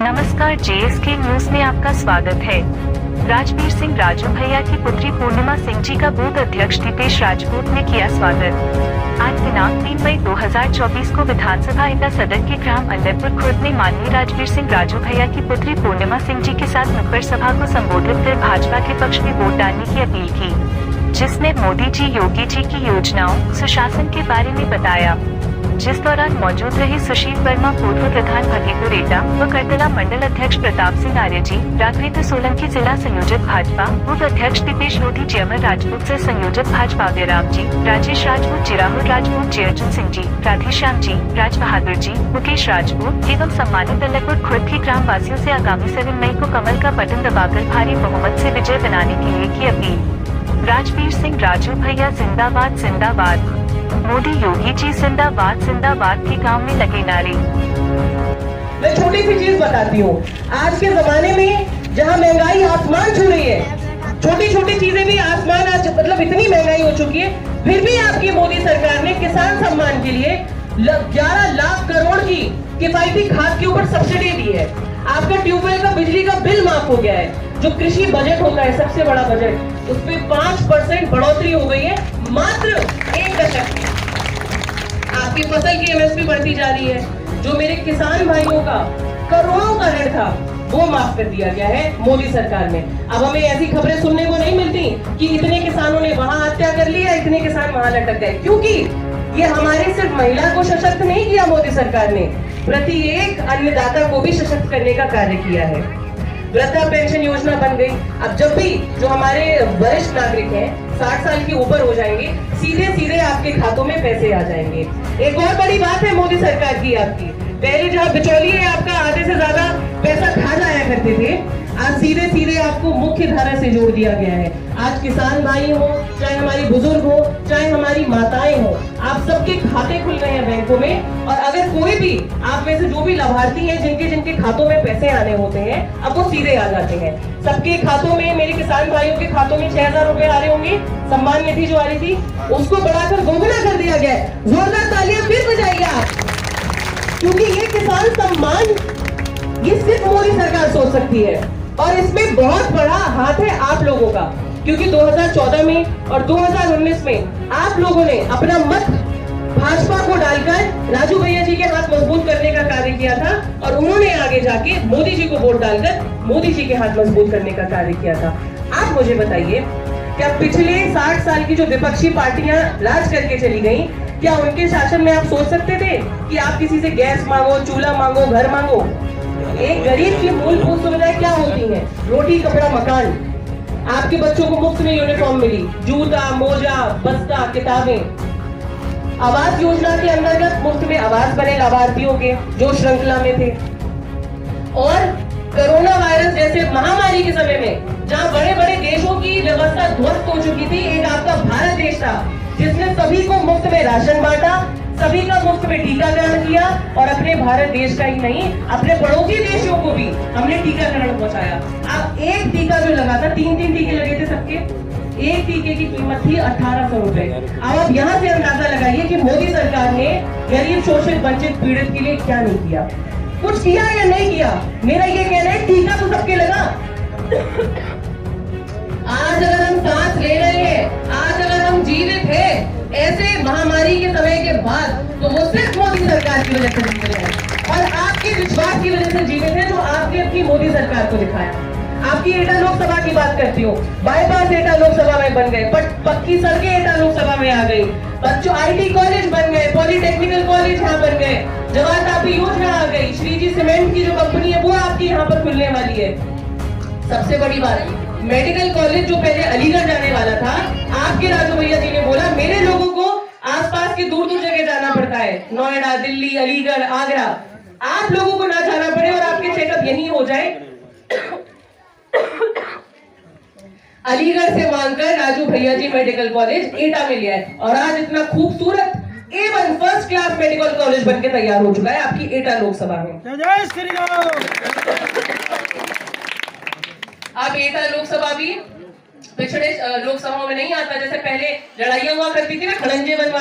नमस्कार, JSK news में आपका स्वागत है। राजवीर सिंह राजू भैया की पुत्री पूर्णिमा सिंह जी का बूथ अध्यक्ष दीपेश राजपूत ने किया स्वागत। आज दिनांक 3 मई 2024 को विधानसभा एटा सदर के ग्राम अल्लरपुर खुर्द में माननीय राजवीर सिंह राजू भैया की पुत्री पूर्णिमा सिंह जी के साथ नुक्कड़ सभा को संबोधित कर भाजपा के पक्ष में वोट डालने की अपील की, जिसमें मोदी जी योगी जी की योजनाओं सुशासन के बारे में बताया। जिस दौरान मौजूद रहे सुशील वर्मा, पूर्व प्रधान भगीपुर एटा व करतला मंडल अध्यक्ष प्रताप सिंह आर्य जी, राघवेंद्र सोलंकी जिला संयोजक भाजपा, उप अध्यक्ष दीपेश लोधी जी, अमर राजपूत सह संयोजक भाजपा अव्यराम जी, राजेश राजपूत, चिराहुल राजपूत, जयर्जुन सिंह जी, राधेश्याम जी, राज बहादुर जी, मुकेश राजपूत एवं सम्मानित अल्लरपुर खुर्द की ग्राम वासियों से आगामी 7 मई को कमल का बटन दबाकर भारी बहुमत से विजय बनाने के लिए की अपील। राजवीर सिंह राजू भैया जिंदाबाद जिंदाबाद, मोदी योगी जी जिंदाबाद जिंदाबाद के गांव में लगे नारे। मैं छोटी सी चीज बताती हूँ, आज के जमाने में जहाँ महंगाई आसमान छू रही है, छोटी छोटी चीजें भी आसमान आज मतलब इतनी महंगाई हो चुकी है, फिर भी आपकी मोदी सरकार ने किसान सम्मान के लिए 11 लाख करोड़ की किफायती खाद के ऊपर सब्सिडी दी है। आपका ट्यूबवेल का बिजली का बिल माफ हो गया है। जो कृषि बजट होता है, सबसे बड़ा बजट, उस पे 5% बढ़ोतरी हो गई है मात्र 1 दशक में। आपकी फसल की MSP बढ़ती जा रही है। जो मेरे किसान भाइयों का करोड़ों का ऋण था, वो माफ कर दिया गया है मोदी सरकार में। अब हमें ऐसी खबरें सुनने को नहीं मिलती कि इतने किसानों ने वहां हत्या कर ली है, इतने किसान वहां लटक गए, क्योंकि ये हमारे सिर्फ महिला को सशक्त नहीं किया मोदी सरकार ने, प्रत्येक अन्नदाता को भी सशक्त करने का कार्य किया है। वृद्धा पेंशन योजना बन गई। अब जब भी जो हमारे वरिष्ठ नागरिक हैं 60 साल के ऊपर हो जाएंगे, सीधे सीधे आपके खातों में पैसे आ जाएंगे। एक और बड़ी बात है मोदी सरकार की आपकी, पहले जहाँ बिचौलिए आपका आधे से ज्यादा पैसा खा जाया करते थे, आज सीधे सीधे आपको मुख्य धारा से जोड़ दिया गया है। आज किसान भाई हो, चाहे हमारी बुजुर्ग हो, चाहे हमारी माताएं हो, आप सबके खाते खुल गए हैं बैंकों में। और अगर कोई भी आप में से जो भी लाभार्थी हैं जिनके जिनके खातों में पैसे आने होते हैं, अब वो सीधे आ जाते हैं सबके खातों में। मेरे किसान भाइयों के खातों में 6000 रुपए आ रहे होंगे। सम्मान निधि जो आ रही थी, उसको बढ़ाकर दोगुना कर दिया गया है। जोरदार तालियां फिर बजाइए आप, क्योंकि ये किसान सम्मान ये सिर्फ मोदी सरकार सोच सकती है, और इसमें बहुत बड़ा हाथ है आप लोगों का, क्योंकि 2014 में और 2019 में आप लोगों ने अपना मत भाजपा को डालकर राजू भैया जी के हाथ मजबूत करने का कार्य किया था, और उन्होंने आगे जाके मोदी जी को वोट डालकर मोदी जी के हाथ मजबूत करने का कार्य किया था। आप मुझे बताइए, क्या पिछले 60 साल की जो विपक्षी पार्टियां राज करके चली गई, क्या उनके शासन में आप सोच सकते थे कि आप किसी से गैस मांगो, चूल्हा मांगो, घर मांगो? एक गरीब की मूलभूत सुविधाएं क्या होती हैं? रोटी, कपड़ा, मकान। आपके बच्चों को मुफ्त में यूनिफॉर्म मिली, जूता, मोजा, बस्ता, किताबें। आवास योजना के अंतर्गत मुफ्त में आवास बने लाभार्थियों के जो श्रृंखला में थे। और कोरोना वायरस जैसे महामारी के समय में जहां बड़े बड़े देशों की व्यवस्था ध्वस्त हो चुकी थी, एक आपका भारत देश था जिसने सभी को मुफ्त में राशन बांटा, सभी का मुफ्त में टीकाकरण किया, और अपने भारत देश का ही नहीं, अपने पड़ोसी देशों को भी हमने टीकाकरण पहुंचाया। अब एक टीका जो लगा था, 3 टीके लगे थे सबके, एक टीके की कीमत थी 1800 रुपए। अब आप यहाँ से अंदाजा लगाइए कि मोदी सरकार ने गरीब, शोषित, वंचित, पीड़ित के लिए क्या नहीं किया, कुछ किया या नहीं किया। मेरा ये कहना है, टीका तो सबके लगा। आज अगर हम सांस ले रहे हैं, आज अगर हम जीवित हैं ऐसे महामारी के समय के बाद, तो वो सिर्फ मोदी सरकार की वजह से जीवित है, और आपके विश्वास की वजह से जीवित है जो आपने अपनी मोदी सरकार को दिखाया। आपकी एटा लोकसभा की बात करती हूँ, बाईपास एटा लोकसभा में बन गए, पक्की सड़कें एटा लोकसभा में आ गई, बच्चों IT कॉलेज बन गए, पॉलिटेक्निकल कॉलेज यहाँ बन गए, जवाहर तापी योजना आ गई, श्रीजी सीमेंट की जो कंपनी है वो आपकी यहाँ पर खुलने वाली है। सबसे बड़ी बात, मेडिकल कॉलेज जो पहले अलीगढ़ जाने वाला था, आपके राजू भैया जी ने बोला मेरे लोगों को आसपास के दूर दूर जगह जाना पड़ता है, नोएडा, दिल्ली, अलीगढ़, आगरा, आप लोगों को ना जाना पड़े और आपके चेकअप यहीं हो जाए। अलीगढ़ से मांगकर राजू भैया जी मेडिकल कॉलेज एटा में लिया है, और आज इतना खूबसूरत A1 first class medical college बनके तैयार हो चुका है आपकी एटा लोकसभा में। जय श्री राम। अब एटा लोकसभा भी पिछड़े लोकसभाओं में नहीं आता, जैसे पहले लड़ाइयां हुआ करती थी ना, खड़ंजे बनवा